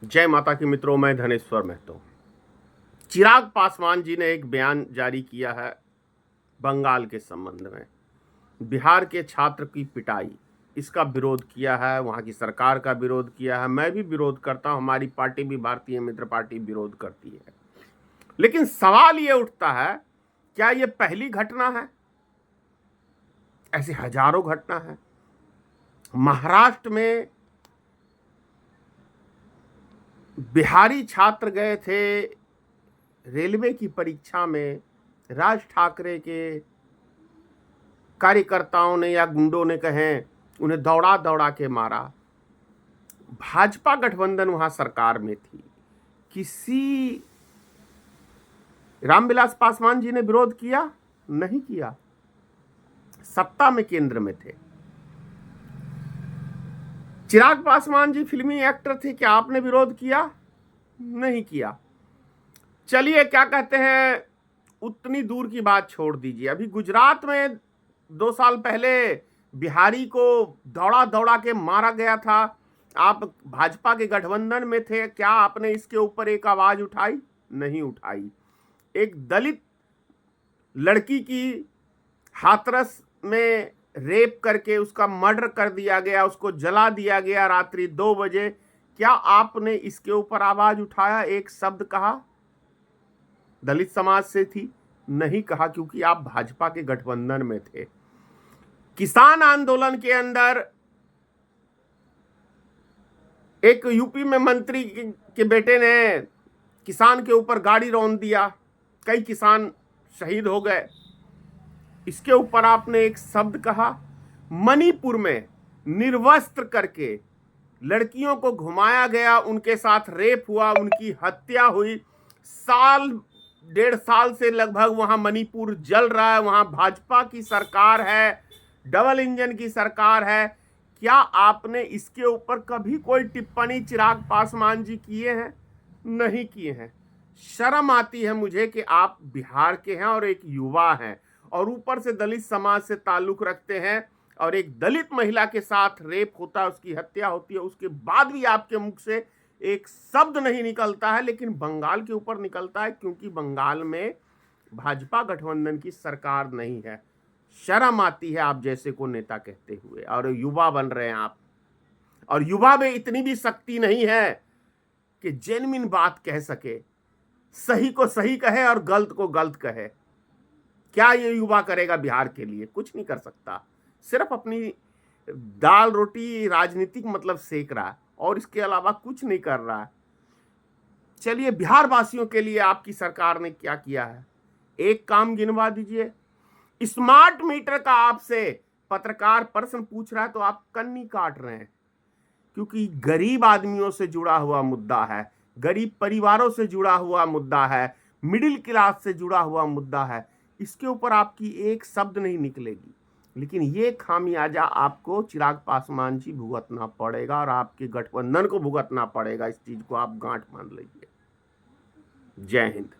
जय माता की मित्रों, मैं धनेश्वर महतो। चिराग पासवान जी ने एक बयान जारी किया है बंगाल के संबंध में। बिहार के छात्र की पिटाई, इसका विरोध किया है, वहाँ की सरकार का विरोध किया है। मैं भी विरोध करता हूँ, हमारी पार्टी भी भारतीय मित्र पार्टी विरोध करती है। लेकिन सवाल ये उठता है, क्या ये पहली घटना है? ऐसी हजारों घटना है। महाराष्ट्र में बिहारी छात्र गए थे रेलवे की परीक्षा में, राज ठाकरे के कार्यकर्ताओं ने या गुंडों ने कहें, उन्हें दौड़ा दौड़ा के मारा। भाजपा गठबंधन वहां सरकार में थी, किसी रामविलास पासवान जी ने विरोध किया? नहीं किया। सत्ता में केंद्र में थे। चिराग पासवान जी फिल्मी एक्टर थे, क्या आपने विरोध किया? नहीं किया। चलिए, क्या कहते हैं, उतनी दूर की बात छोड़ दीजिए। अभी गुजरात में 2 साल पहले बिहारी को दौड़ा दौड़ा के मारा गया था। आप भाजपा के गठबंधन में थे, क्या आपने इसके ऊपर एक आवाज उठाई? नहीं उठाई। एक दलित लड़की की हाथरस में रेप करके उसका मर्डर कर दिया गया, उसको जला दिया गया रात्रि 2 बजे। क्या आपने इसके ऊपर आवाज उठाया, एक शब्द कहा? दलित समाज से थी, नहीं कहा, क्योंकि आप भाजपा के गठबंधन में थे। किसान आंदोलन के अंदर एक यूपी में मंत्री के बेटे ने किसान के ऊपर गाड़ी रौंद दिया, कई किसान शहीद हो गए। इसके ऊपर आपने एक शब्द कहा? मणिपुर में निर्वस्त्र करके लड़कियों को घुमाया गया, उनके साथ रेप हुआ, उनकी हत्या हुई। 1.5 साल से लगभग वहां मणिपुर जल रहा है, वहां भाजपा की सरकार है, डबल इंजन की सरकार है। क्या आपने इसके ऊपर कभी कोई टिप्पणी चिराग पासवान जी किए हैं? नहीं किए हैं। शर्म आती है मुझे कि आप बिहार के हैं और एक युवा हैं, और ऊपर से दलित समाज से ताल्लुक रखते हैं, और एक दलित महिला के साथ रेप होता है, उसकी हत्या होती है, उसके बाद भी आपके मुख से एक शब्द नहीं निकलता है। लेकिन बंगाल के ऊपर निकलता है, क्योंकि बंगाल में भाजपा गठबंधन की सरकार नहीं है। शर्म आती है आप जैसे को नेता कहते हुए, और युवा बन रहे हैं आप, और युवा में इतनी भी शक्ति नहीं है कि जेन्युइन बात कह सके, सही को सही कहे और गलत को गलत कहे। क्या ये युवा करेगा बिहार के लिए? कुछ नहीं कर सकता। सिर्फ अपनी दाल रोटी राजनीतिक मतलब सेक रहा है, और इसके अलावा कुछ नहीं कर रहा है। चलिए, बिहार वासियों के लिए आपकी सरकार ने क्या किया है, एक काम गिनवा दीजिए। स्मार्ट मीटर का आपसे पत्रकार प्रश्न पूछ रहा है तो आप कन्नी काट रहे हैं, क्योंकि गरीब आदमियों से जुड़ा हुआ मुद्दा है, गरीब परिवारों से जुड़ा हुआ मुद्दा है, मिडिल क्लास से जुड़ा हुआ मुद्दा है। इसके ऊपर आपकी एक शब्द नहीं निकलेगी। लेकिन ये खामियाजा आपको चिराग पासवान जी भुगतना पड़ेगा, और आपके गठबंधन को भुगतना पड़ेगा। इस चीज को आप गांठ मान लीजिए। जय हिंद।